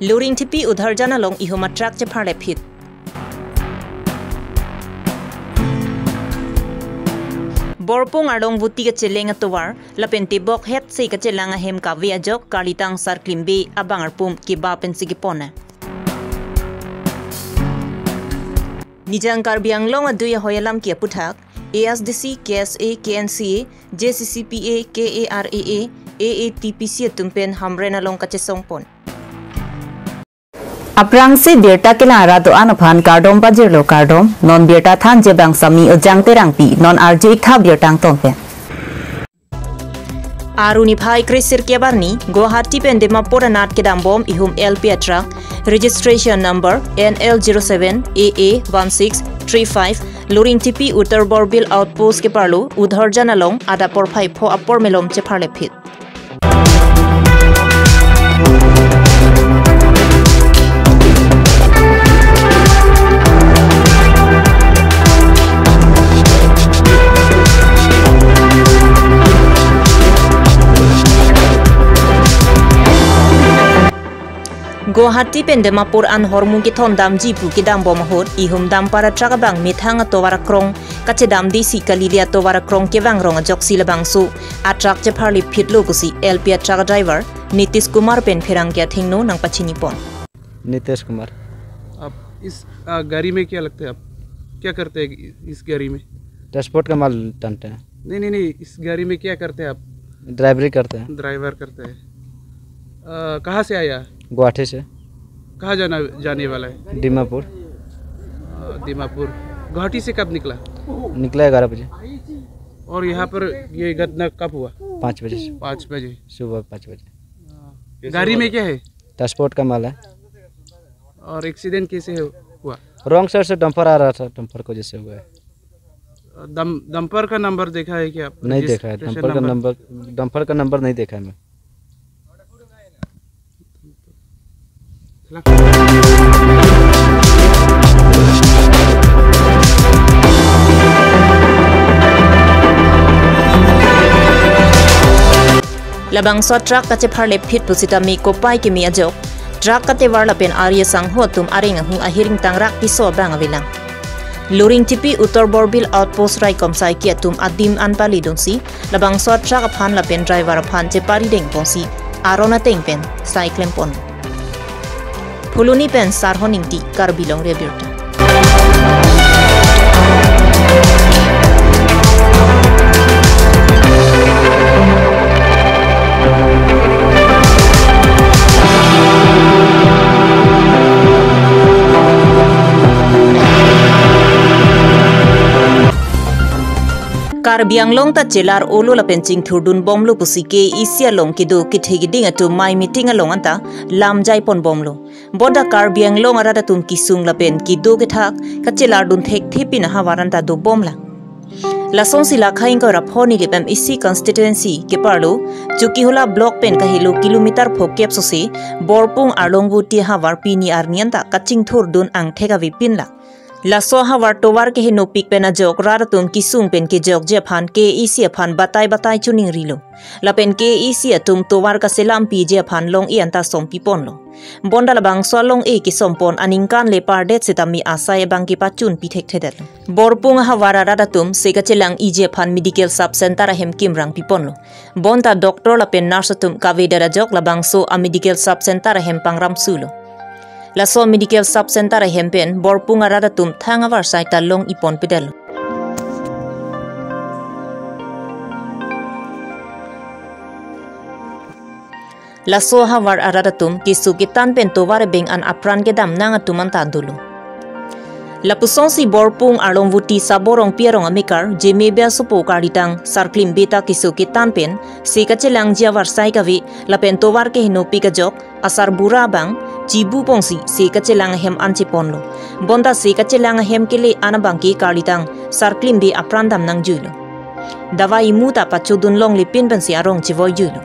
Luring tipi udhar jana long ihoma track je pharle phit. Borpung arlong buti ka chelenga towar lapente bok het sei ka chelanga hem ka via jok kalitang sarklimbe abang arpum ki bapen sigipona. Nijang karbiang long aduya hoyalam ki puthak ASDC, KSA, KNCA, JCCPA, KARAA, AATPC tumpen hamrena long kachesongpon. Aprang si birta kilara do anuphan kardom bajirlo kardom non birta than je bang sami ojang terang pi non arje kha birtang tompe. Aruni phai krisir ke barni Guwahati pen Dimapur nat ke dambom ihum LP truck registration number NL07AA1635 Luring tipi Uttar Borbil outpost ke parlo udhar janalong ada por phai pho apor melom che pharle phit. Guwahati pen Dimapur an hormung ki thon dam jipu ki dam bom hot ihum dam para traga bang mithang to wara krong kache dam disi kalilia to wara krong ke bang rong jok sil bang su atrak che pharli phit lo kusi LP truck driver Nitish Kumar pen pherang kya thingno nang pachini pon. Nitish कुमार। आप इस गाड़ी में क्या लगता है, आप क्या करते हैं इस गाड़ी में? ट्रांसपोर्ट का माल टानते हैं। नहीं, इस गाड़ी में क्या करते हैं आप? ड्राइवरी करते हैं। ड्राइवर करते हैं। कहाँ से आया? गुवाहाटी से। कहाँ जाने वाला है? दीमापुर। दीमापुर। गुवाहाटी से कब निकला? निकला 11 बजे। और यहाँ पर ये घटना कब हुआ? 5 बजे। 5 बजे सुबह 5 बजे। गाड़ी में क्या है? ट्रांसपोर्ट का माल है। और एक्सीडेंट कैसे हुआ? रॉन्ग साइड से डंपर आ रहा था, डंपर को जैसे हुआ है। डंपर का नंबर देखा है क्या? नहीं देखा है डंपर का नंबर नहीं देखा है मैं। Labang so truck kache pharle phit pusita mi kopai ke mi ajok truck kate warla pen arya sang ho tum aring hu ahiring tangrak piso bang awilang. Luring tipi Uttar Borbil outpost rai komsai ki atum adim anpali donsi labang so truck aphan la pen driver aphan che pari deng ponsi arona teng pen cycling pon. Phuluni pen sarhoning ti karbilong rebirta. Karbiang long ta chelar olo la penching thurdun bomlo pusike isia long kido kithegi ding atu mai meeting along anta lam jai pon bomlo boda Karbiang long arada tum kisung la pen kido ke thak ka chelar dun thek thepin hawaranta do bomla la song sila khaing ko raphoni le pem isi constituency ke parlo chuki hola block pen ka hilo kilometer phokep so se borpung arlongbu ti hawar pini arnianta kaching thur dun ang thega vipin la La soha war towar ke hino pik pena jok raratum kisung pen ke jok je phan ke isi phan batai chuning rilo la pen ke isi atum towar ka selam pi je phan long i anta som pi pon lo bonda la bang so long e ki sompon aningkan le par det setami asai bang ki pachun pi thek thedel borpung hawara raratum se ka chelang i je phan medical sub center hem kimrang pi pon lo bonda doctor la pen nurse tum ka vedara jok la bang so a medical sub center hem pangram sulo La so medical sub center hempen borpung arada tum thang awar saita long ipon pedal. La so hawar arada tum kisu kitan pen towar beng an apran ke dam nang atuman ta dulu. La pusong si borpung arlong vuti saborong pierong amikar jemebia supo karitang sarklim beta kisu kitan pen se kachelang jiawar sai kavi la pen towar ke hinopi ka jok asar bura bang Jibu pongsi se kachelang hem anchi ponlo bonda se kachelang hem kele anabangki karitang sarklim be aprandam nang juilo dawai muta pachudun long lipin pensi arong chivoy juilo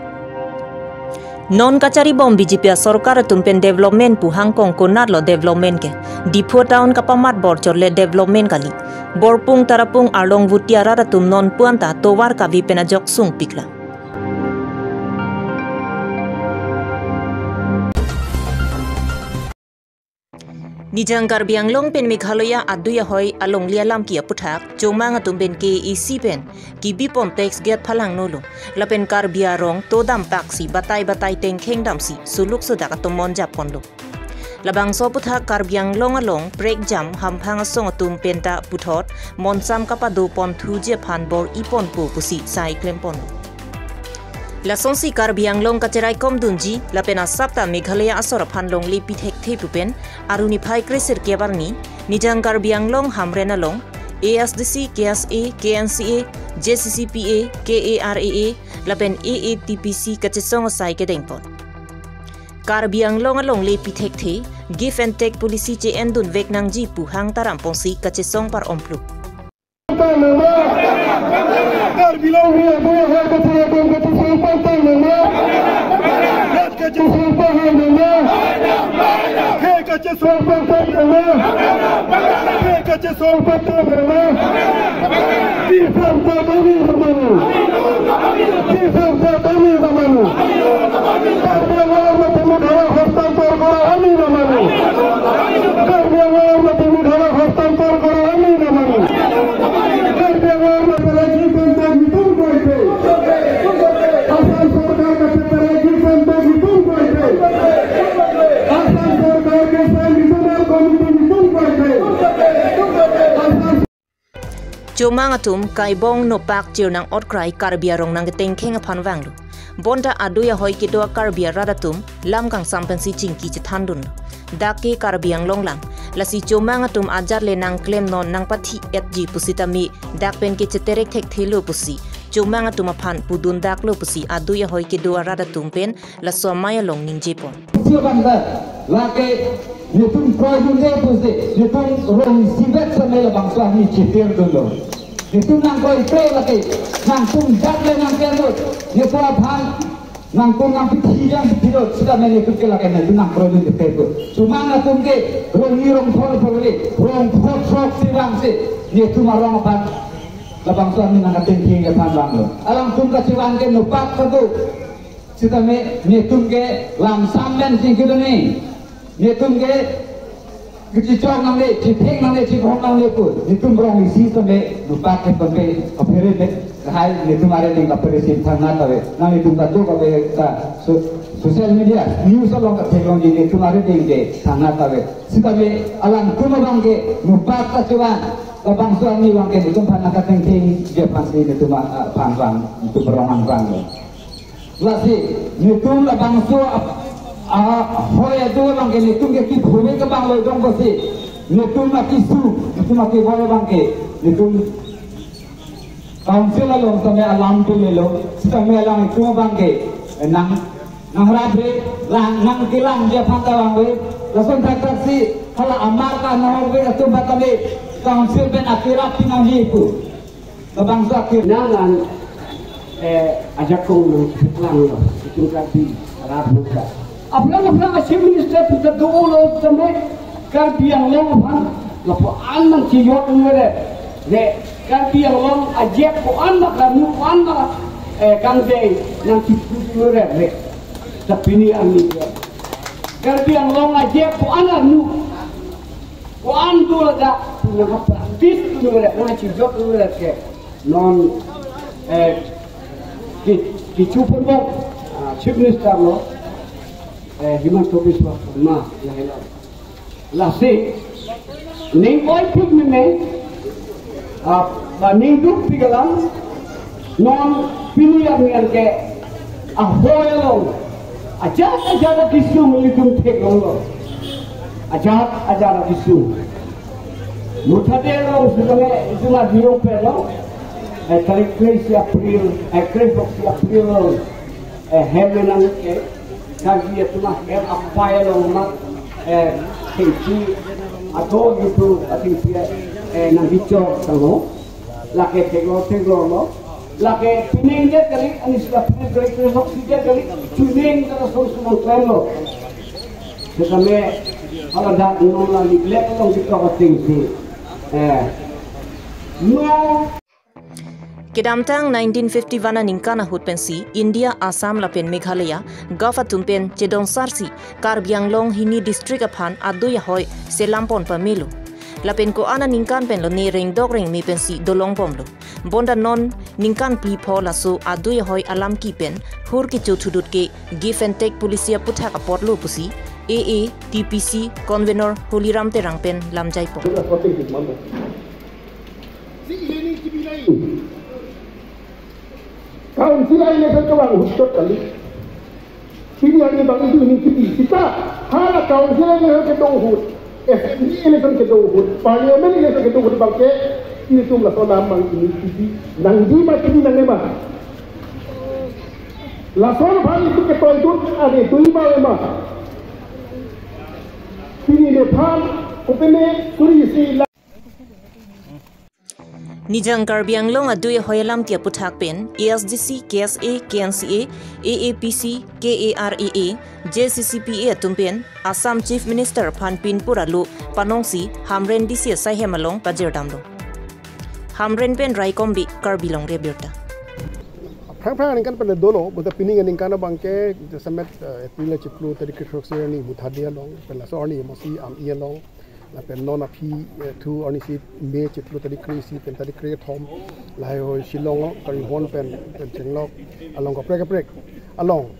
non kachari bom BJP sarkar tumpen development pu hangkong konat lo development ke dipo town kapamat bor chorle development kali borpung tarapung arlong vutiara tum non puanta towar kavi pena jok sung pikla Nijang Karbiang Long pen Meghalaya aduya hoi along lialam kia puthak chomang atum pen KEC pen kibi pom tax get phalang nolo lapen Karbia rong todam taksi batai tengkheng damsi suluk sodak atomon japonlo labang so puthak Karbiang Long along break jam hamphang song atum penta puthot monsam kapado pon thuje phan bor ipon pu pusi sai klempon La sonsi Karbiang Long kacerai kom dunji la pena sapta Meghalaya asor phanlong li pithek thepupen aruni phai kresir kebarni nijang Karbiang Long hamrena long ASDC KSA KNCA JCCPA KARAA la pen AATPC kachesong sai kedengpon Karbiang Long along li pithek the give and take policy che endun veknang ji pu hang taram pongsi kachesong par omplu Karbiang Long Jomang atum kaibong no pak jir nang outcry Karbia rong nang getengkheng aphan wanglu bonda aduya hoi kidoa Karbia radatum lam kang sampensi chingki chethandun dake Karbiang Long lang lasi jomang atum ajar le nang claim non nang pathi etji pusitami dak pen ke cheterek thek thelo pusi jomang atum aphan pudun dak lo pusi aduya hoi kidoa radatum pen la somaya long ningjepon lake yutun projun de pusi yutun rong sibet samela bangsa ni cheter dolo yutun nang koi pre lake nang tum dak le nang kenot yutun aphan nang tum nang pithi jang pirot sudah mene kuke lake na nang projun de pe cuma na tum ke rong ni rong thol phole rong thok thok sibang se yutun arong aphan la bangsa ni nang tengking ke phan bang lo alang tum ka siwan ke no pak satu sudah me tum ke lam samben singkidone Nitum ke kecicok nang le, cipeng nang le, cipong nang le pun. Nitum rong isi sampai lupa ke sampai apere le, hai nitum ada yang apere sim thana tawe. Nang nitum katu kape ka sosial media news along ka teknologi nitum ada yang de thana tawe. Sikabe alang kuno bang ke lupa ka cuan. Labang suami bang ke nitum thana ka tengking dia pasti nitum pang nitum rong pang. Lasi nitum labang hoya dua bangke nitum ke ki bhumi ke bang loi dong basi nitum akisu nitum aki boy bangke nitum council along tame alam tu lelo tame alang tu bangke nang rabre nang kilang dia phanta bangwe lason taksi hala amar ka norwe atum batame council ben akira pinang liku babang sakir nangan ajak kong lang itu kasi rabuka अपना chief minister पिता दो लोग तमे Karbiang Long aphan lapo an mang chiyot ngere de Karbiang Long ajek ko an makanu an ma kangde nang chipu ngere de tapini ani Karbiang Long ajek ko an anu ko an dula da nang praktis ngere nang chiyot ngere ke non ki chupon bo chief minister lo Himan Tobis ma lahila lasi ning oi pig me ba ning duk pigalam non piniyam yan ke ahoyalo ajat kisum likum tekolo ajat kisum mutadelo sugale isuma dio pero tarik 3 April 3 April hemenang ke kagi itu mah apa ya lo mak kenci atau gitu ating dia nang hijau talo laki teglo lo laki pining dia kali ani sudah pining kali terus dia kali pining terus semua talo sekame kalau dah non lagi lek long kita ating si no Kedamtang 1951 ningkana hut pensi India Assam lapen Meghalaya gafa tumpen Chedong Sarsi Karbi Anglong hini district aphan adu ya hoy selampon pamilu lapen ko ana ningkan pen lo ni ring dog ring mi pensi dolong pomlo bonda non ningkan pli phola so adu ya hoy alam ki pen hur ki chothudut ke give and take polisia putha ka potlo pusi AA TPC convener Holiram terang pen lamjai po kaum sila ini sekarang hujat kali. Sini ada bang itu ini kita hala kaum sila ini kita hujat. Ini kita hujat. Parlimen ini kita hujat bangke. Ini tu lah soalan bang ini kita nangdi macam ni nangdi mah. Lason bang itu kita itu ada dua bang mah. Sini depan, opene kuri si. Nijang Karbi Anglong adu ya hoyalam tia puthak pen ASDC KSA KNCA AAPC KARAA JCCPA tumpen Assam Chief Minister Phanpin Puralu Panongsi Hamren DC Sahemalong Pajerdamlo Hamren pen Raikombi Karbi Long Rebirta Phang kan pada dolo buta pining aning kana bangke semet etila chiplu tadi krisokse ni buthadia long pela sorni mosi am ia long la pen non api tu oni si me chiplu tadi krisi pen tadi create home lai ho shilong kari hon pen chenglok along ko prek along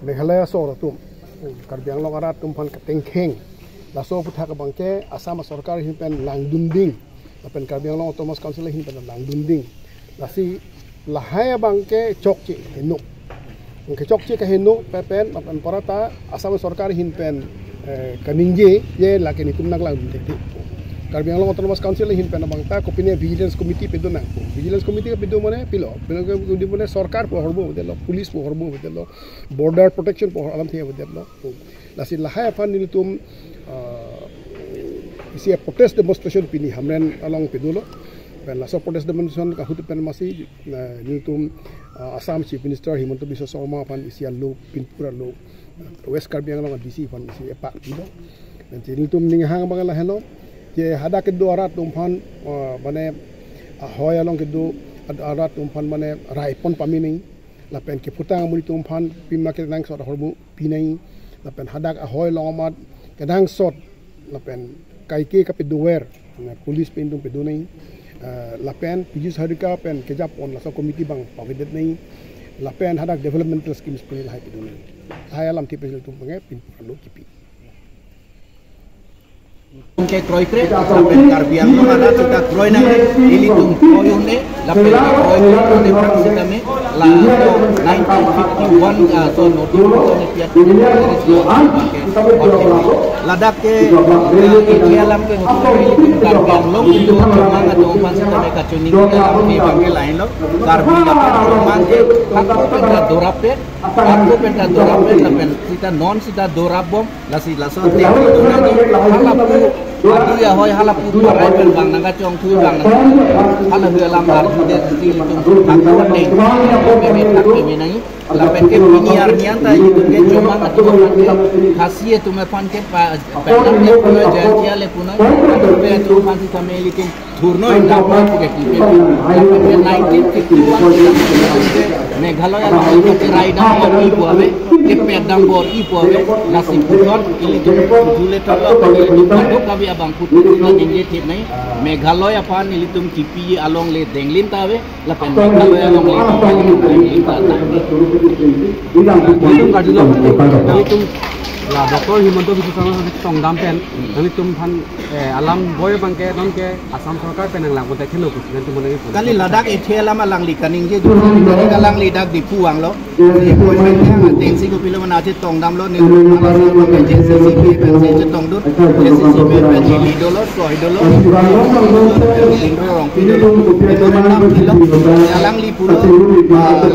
Meghalaya so tum Karbi Anglong arat tum phan katengkheng la so butha ka bangke Assam sarkar hin pen langdunding la pen Karbi Anglong Autonomous Council hin pen langdunding la si lahaya bangke chokchi henu ke chokchi ka henu pen apan parata Assam sarkar hin pen kaningje ye lakini tumnak lang dekti Karbi Anglong Autonomous Council hin pen bangta kopine vigilance committee pedo nang vigilance committee ka pedo mane pilo di mane sarkar po horbo bedelo police po horbo bedelo border protection po alam thia bedelo lasi lahaya fan nilitum isi protest demonstration pini hamren along pedulo pen la protest demonstration ka hutu pen masi nilitum Assam Chief Minister Himanta Biswa Sarma pan isi allo pinpura lo West Karbi Anglong DC pan isi epak pilo dan nilitum ning hang bangala helo je hada ke do arat tumpan bane ahoy along ke do arat tumpan bane raipon pamining lapen ke putang muli tumpan pimaket nang sot horbu pinai lapen hadak ahoy longamat kadang sot lapen kaike ka peduwer police pendung pedunai lapen pijus hadika pen kejap on la komiti bang pawedet nei lapen hadak developmental schemes pun lahai pedunai hai alam ti pesel tumpange pin perlu kipi ke kroy kre sampai Karbi Anglong ada kita kroy nang ili tum kroyone la pe kroy kre de france kame la 1951 so no ni piat ladak ke alam ke Karbi Anglong itu manga do pansi kame ka tuning ke bange lain lo Karbi la mang ke aku penta dorape la pen kita non sita dorabom la si la so te adu ya hoy hala putu rai pen bang naga chong thu bang hala hu lam har de ti tum aku ne me nai la pen ke piniar nianta itu ke cuma atu khasiye tume pan ke pen ke puno jantia le puno pe tu pan ti kameli ke dhurno inda ke ki pe 1951 Meghalaya lo ke raida i puave ke pedang bor i puave nasi puton ili jule tolo ke kabi abang putu na dinge tip nai Meghalaya pan ili tum tipi along le denglin tawe la pen Meghalaya along le denglin ta itu kadilo ili tum la Dr. Himanta Biswa Sarma tongdam pen nang tum phan alam boy bangke non ke Assam sarkar pen lang ko tekhen ko nan tum nang kali ladak e thela ma lang li kaning je ka lang li dak di puang lo e boy pen hang teng si ko pilo na ti tongdam lo ni ala sa ko je se si pen se je tong dut je si si pen je li do lo soi do lo indro rong pi do lo e do nam ti lo lang li pulo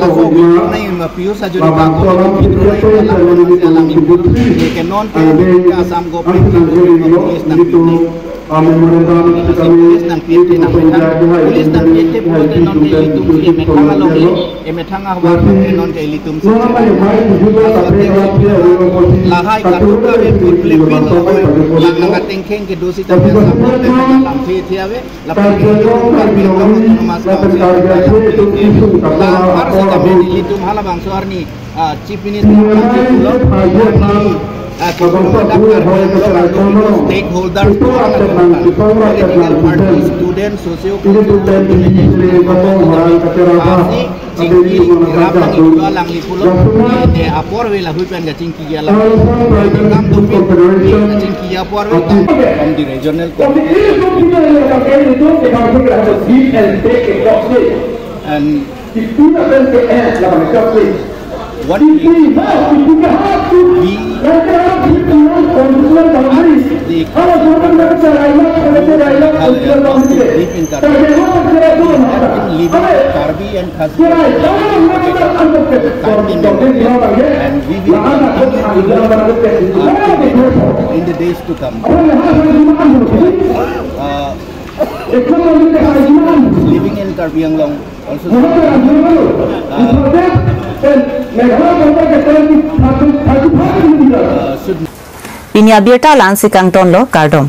la ko nai ma piu sa jo di bang ko lang li pulo ke non ke Assam go police na Pulis nang PIT nang pulis nang PIT pulo de non ke litum ke metanga longi e metanga wa ke non ke litum se lahai katuka be Filipino lang nakatingkeng ke dosi tabi sa bote lang tiawe la pagkakita mas la harus tabi litum halabang suarni chief minister pulo stakeholders, political parties, students, socio-cultural cingki rapang ipulo lang ipulo ini apor wela hujan ga cingki ya lang kam tupin cingki ya apor wela from the regional and what we Karbi and Khasi and we will in the days to come. Living in Karbi Anglong also Pinya Birta Lansi Kangton lo Kardom.